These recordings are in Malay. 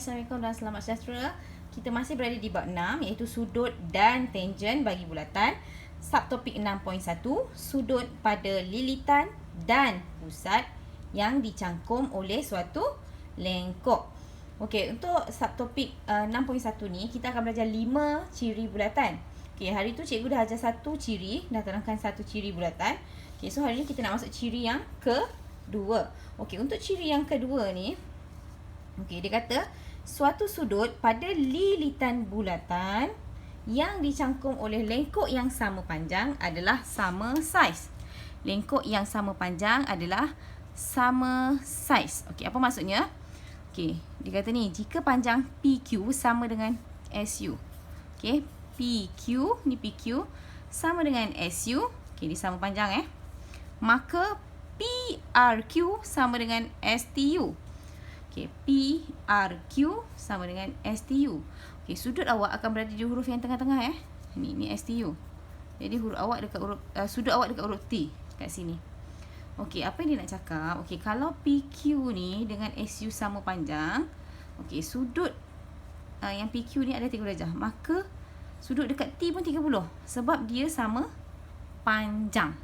Assalamualaikum dan selamat sejahtera. Kita masih berada di bab 6 iaitu sudut dan tangent bagi bulatan. Subtopik 6.1, sudut pada lilitan dan pusat yang dicangkum oleh suatu lengkok. Okey, untuk subtopik 6.1 ni kita akan belajar 5 ciri bulatan. Okey, hari tu cikgu dah ajar satu ciri, dah terangkan satu ciri bulatan. Okey, so hari ni kita nak masuk ciri yang kedua. Okey, untuk ciri yang kedua ni, okey, dia kata suatu sudut pada lilitan bulatan yang dicangkum oleh lengkok yang sama panjang adalah sama saiz. Lengkok yang sama panjang adalah sama saiz. Okey, apa maksudnya? Okey, dia kata ni, jika panjang PQ sama dengan SU. Okey, PQ, ni PQ sama dengan SU. Okey, dia sama panjang maka PRQ sama dengan STU. Okey, PRQ sama dengan STU. Okey, sudut awak akan berada di huruf yang tengah-tengah Ni STU. Jadi huruf awak dekat huruf sudut awak dekat huruf T kat sini. Okey, apa yang dia nak cakap? Okey, kalau PQ ni dengan SU sama panjang, okey, sudut yang PQ ni ada 30 darjah, maka sudut dekat T pun 30 sebab dia sama panjang.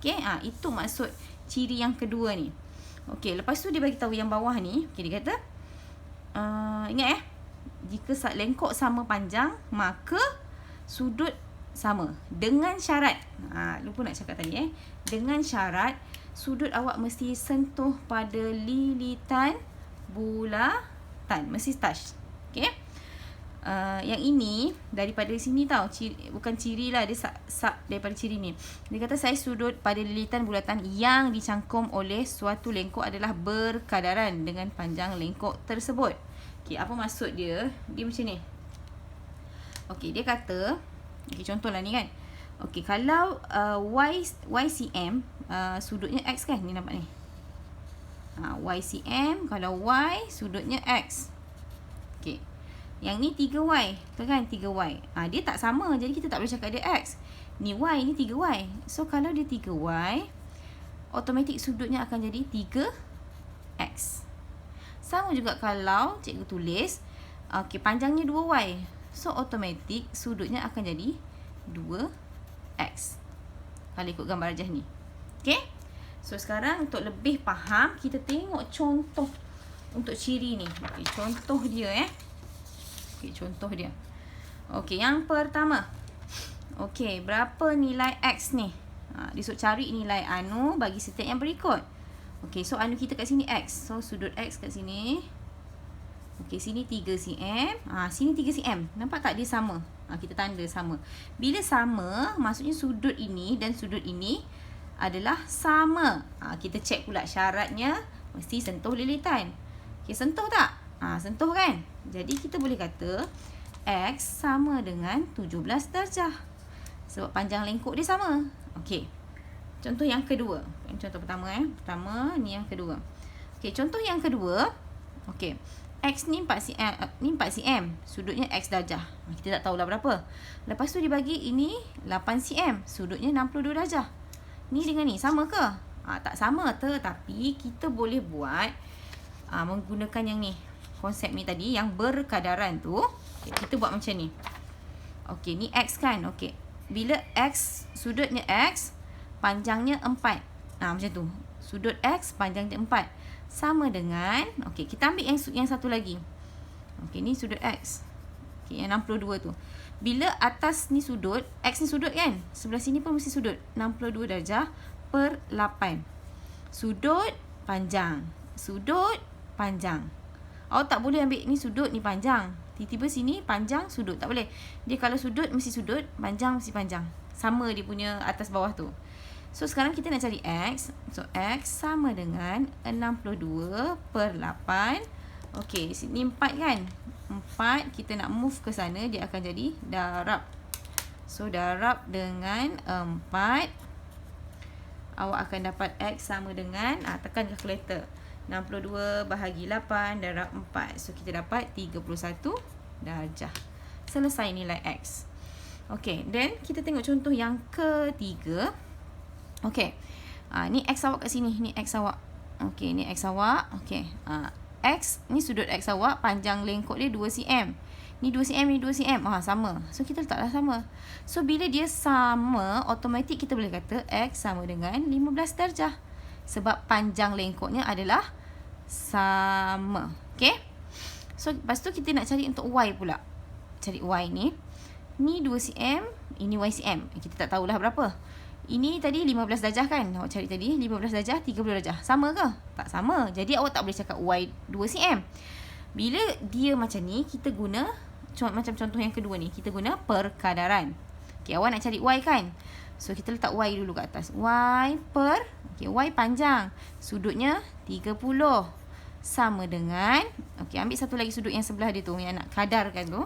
Okey, itu maksud ciri yang kedua ni. Okey, lepas tu dia bagi tahu yang bawah ni. Okey, dia kata ingat jika lengkok sama panjang maka sudut sama dengan syarat. Lupa nak cakap tadi dengan syarat sudut awak mesti sentuh pada lilitan bulatan, mesti touch. Okey. Yang ini daripada sini tau, bukan ciri lah, dia daripada ciri ni. Dia kata saiz sudut pada lilitan bulatan yang dicangkum oleh suatu lengkok adalah berkadaran dengan panjang lengkok tersebut. Okey, apa maksud dia? Dia macam ni. Okey, dia kata, okey, contohlah ni kan. Okey, kalau YCM sudutnya X kan, ni nampak ni. YCM, kalau Y sudutnya X. Okey. Yang ni 3Y, betul kan? 3Y. Dia tak sama, jadi kita tak boleh cakap dia X. Ni Y, ni 3Y. So kalau dia 3Y, automatik sudutnya akan jadi 3X. Sama juga kalau cikgu tulis, okey, panjangnya 2Y. So automatik sudutnya akan jadi 2X. Kalau ikut gambar rajah ni. Okey? So sekarang untuk lebih faham, kita tengok contoh untuk ciri ni. Okey, contoh dia Okey, contoh dia. Okey, yang pertama. Okey, berapa nilai X ni? Dia suruh cari nilai anu bagi setiap yang berikut. Okey, so anu kita kat sini X. So sudut X kat sini. Okey, sini 3 cm. Sini 3 cm. Nampak tak dia sama? Kita tanda sama. Bila sama, maksudnya sudut ini dan sudut ini adalah sama. Kita cek pula syaratnya mesti sentuh lilitan. Okey, sentuh tak? Sentuh kan? Jadi kita boleh kata X sama dengan 17 darjah. Sebab panjang lengkok dia sama. Okey. Contoh yang kedua. Contoh pertama Pertama, ni yang kedua. Okey, contoh yang kedua. Okey. X ni 4 cm, ni 4 cm. Sudutnya X darjah. Kita tak tahulah berapa. Lepas tu dibagi ini 8 cm. Sudutnya 62 darjah. Ni dengan ni sama ke? Tak sama, tetapi kita boleh buat menggunakan yang ni. Konsep ni tadi yang berkadaran tu, kita buat macam ni. Okey, ni X kan? Okey. Bila X, sudutnya X, panjangnya 4. Macam tu. Sudut X, panjangnya 4. Sama dengan, okey, kita ambil yang satu lagi. Okey, ni sudut X. Okey, yang 62 tu. Bila atas ni sudut, X ni sudut kan? Sebelah sini pun mesti sudut. 62 darjah per 8. Sudut panjang. Sudut panjang. Awak tak boleh ambil ni sudut, ni panjang. Tiba-tiba sini panjang, sudut. Tak boleh. Dia kalau sudut mesti sudut, panjang mesti panjang. Sama dia punya atas bawah tu. So sekarang kita nak cari X. So X sama dengan 62 per 8. Okey, sini 4 kan? 4, kita nak move ke sana, dia akan jadi darab. So darab dengan 4. Awak akan dapat X sama dengan, tekan kalkulator. 62 bahagi 8 darab 4. So kita dapat 31 darjah. Selesai nilai X. Okey, then kita tengok contoh yang ketiga. Okey. Ni X awak kat sini, ni X awak. Okey, ni X awak. Okey. X, ni sudut X awak, panjang lengkok dia 2 cm. Ni 2 cm, ni 2 cm. Sama. So, kita letaklah sama. So, bila dia sama, automatik kita boleh kata X sama dengan 15 darjah. Sebab panjang lengkoknya adalah sama. Okay? So, lepas tu kita nak cari untuk Y pula. Cari Y ni. Ni 2 cm, ini Y cm. Kita tak tahulah berapa. Ini tadi 15 darjah kan? Awak cari tadi 15 darjah, 30 darjah. Sama ke? Tak sama. Jadi awak tak boleh cakap Y 2 cm. Bila dia macam ni, kita guna macam contoh yang kedua ni. Kita guna perkadaran. Okay, awak nak cari Y kan? So, kita letak Y dulu kat atas. Y per, okay, Y panjang. Sudutnya 30. Sama dengan, okay, ambil satu lagi sudut yang sebelah dia tu, yang nak kadarkan tu.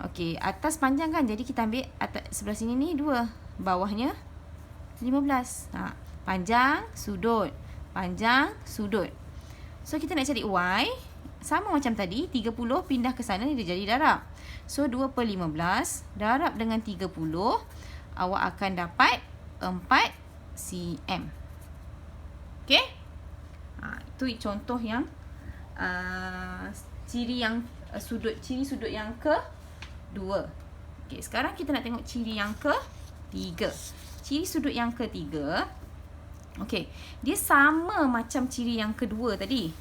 Okay, atas panjang kan? Jadi, kita ambil atas, sebelah sini ni 2. Bawahnya 15. Panjang, sudut. Panjang, sudut. So, kita nak cari Y. Sama macam tadi. 30 pindah ke sana, dia jadi darab. So, 2 per 15. Darab dengan 30. Awak akan dapat 4 cm. Okay? Itu contoh yang ciri sudut yang kedua. Okay, sekarang kita nak tengok ciri yang ketiga. Ciri sudut yang ketiga, okey, dia sama macam ciri yang kedua tadi.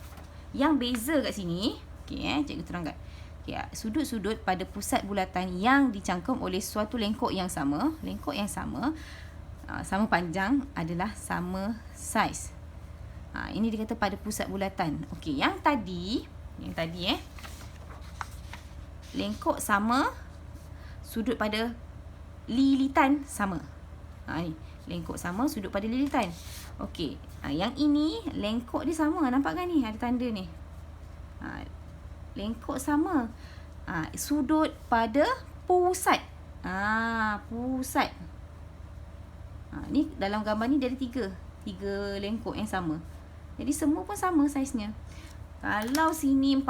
Yang beza kat sini, okey, cikgu terangkan. Okay, sudut-sudut pada pusat bulatan yang dicangkum oleh suatu lengkok yang sama, sama panjang adalah sama saiz. Ini dia kata pada pusat bulatan. Okey, yang tadi lengkok sama, sudut pada lilitan sama. Ni, lengkok sama, sudut pada lilitan. Okey, yang ini lengkok dia sama. Nampak kan ni? Ada tanda ni. Lengkok sama. Sudut pada pusat. Pusat. Ni dalam gambar ni dia ada 3 lengkok yang sama. Jadi semua pun sama saiznya. Kalau sini 40,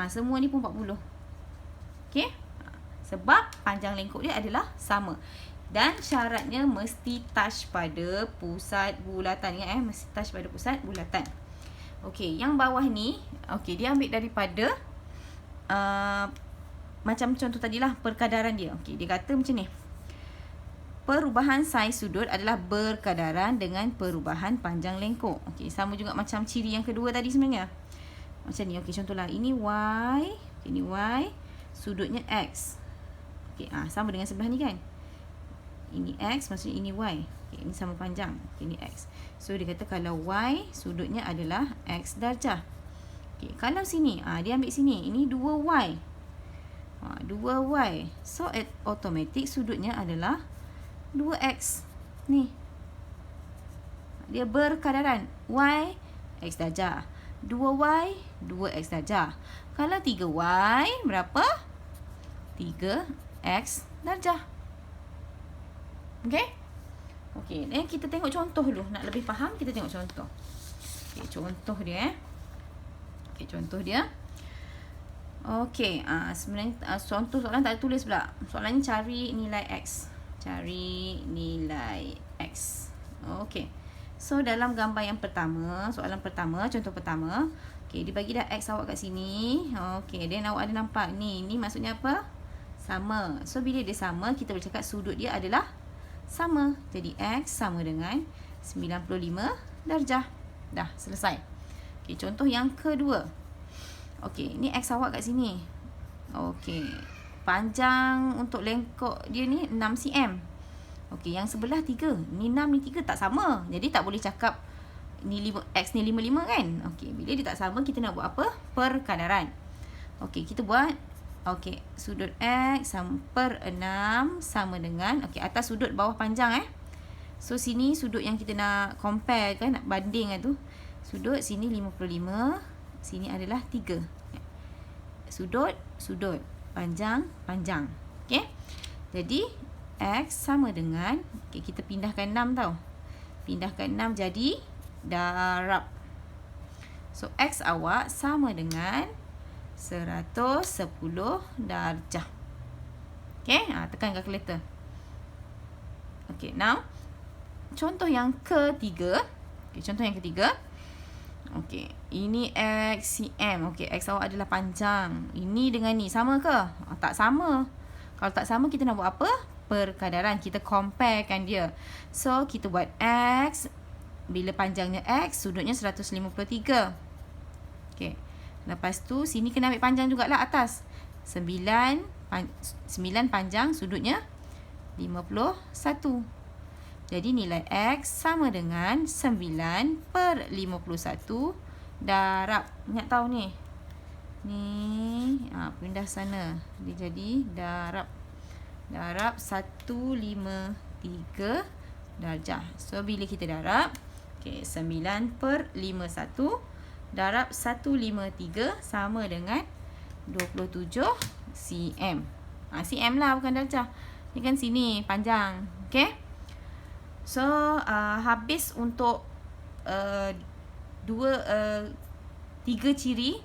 semua ni pun 40. Okey? Sebab panjang lengkok dia adalah sama. Dan syaratnya mesti touch pada pusat bulatan. Mesti touch pada pusat bulatan. Okey, yang bawah ni, okey, dia ambil daripada macam contoh tadilah perkadaran dia. Okey, dia kata macam ni. Perubahan saiz sudut adalah berkadaran dengan perubahan panjang lengkok. Okey, sama juga macam ciri yang kedua tadi sebenarnya. Macam ni. Okey, contohlah ini Y, ini Y, sudutnya X. Okey, sama dengan sebelah ni kan? Ini X, maksudnya ini Y. Okay, ini sama panjang. Okay, ini X. So, dia kata kalau Y, sudutnya adalah X darjah. Okay, kalau sini, dia ambil sini. Ini 2Y. 2Y. So, automatic sudutnya adalah 2X. Ni. Dia berkadaran. Y, X darjah. 2Y, 2X darjah. Kalau 3Y, berapa? 3X darjah. Okay? Okay, dan kita tengok contoh dulu. Nak lebih faham, kita tengok contoh. Okay, contoh dia. Okay, contoh dia. Okay, sebenarnya contoh soalan tak ada tulis pula. Soalannya cari nilai X. Cari nilai X. Okay. So, dalam gambar yang pertama, soalan pertama, contoh pertama. Okay, dia bagi dah X awak kat sini. Okay, then awak ada nampak ni. Ni maksudnya apa? Sama. So, bila dia sama, kita boleh cakap sudut dia adalah sama. Jadi, X sama dengan 95 darjah. Dah, selesai. Okay, contoh yang kedua. Okay, ni X awak kat sini. Okay. Panjang untuk lengkok dia ni 6 cm. Okay, yang sebelah 3. Ni 6, ni 3 tak sama. Jadi, tak boleh cakap ni X ni 55 kan? Okay, bila dia tak sama, kita nak buat apa? Perkadaran. Okay, kita buat. Okay, sudut X per 6 sama dengan, okay, atas sudut bawah panjang So, sini sudut yang kita nak compare kan, nak banding tu. Sudut sini 55, sini adalah 3. Sudut, sudut. Panjang, panjang. Okay. Jadi, X sama dengan, okay, kita pindahkan 6 tau. Pindahkan 6 jadi darab. So, X awak sama dengan 110 darjah. Okay, tekan kalkulator. Okay, now contoh yang ketiga. Okay, contoh yang ketiga. Okey, ini X cm. Okey, X awak adalah panjang. Ini dengan ni sama ke? Tak sama. Kalau tak sama, kita nak buat apa? Perkadaran. Kita comparekan dia. So, kita buat X. Bila panjangnya X, sudutnya 153. Okey. Lepas tu, sini kena ambil panjang jugalah atas. 9 panjang, sudutnya 51. Jadi nilai X sama dengan 9/51 darab. Ingat tahu ni. Ni, pindah sana. Dia jadi darab. Darab 153 darjah. So, bila kita darab, okay, 9/51 darab 153 sama dengan 27 cm. Cm lah, bukan darjah. Ni kan sini, panjang. Okay. So, habis untuk 3 ciri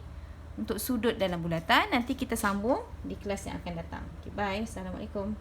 untuk sudut dalam bulatan. Nanti kita sambung di kelas yang akan datang. Okay, bye. Assalamualaikum.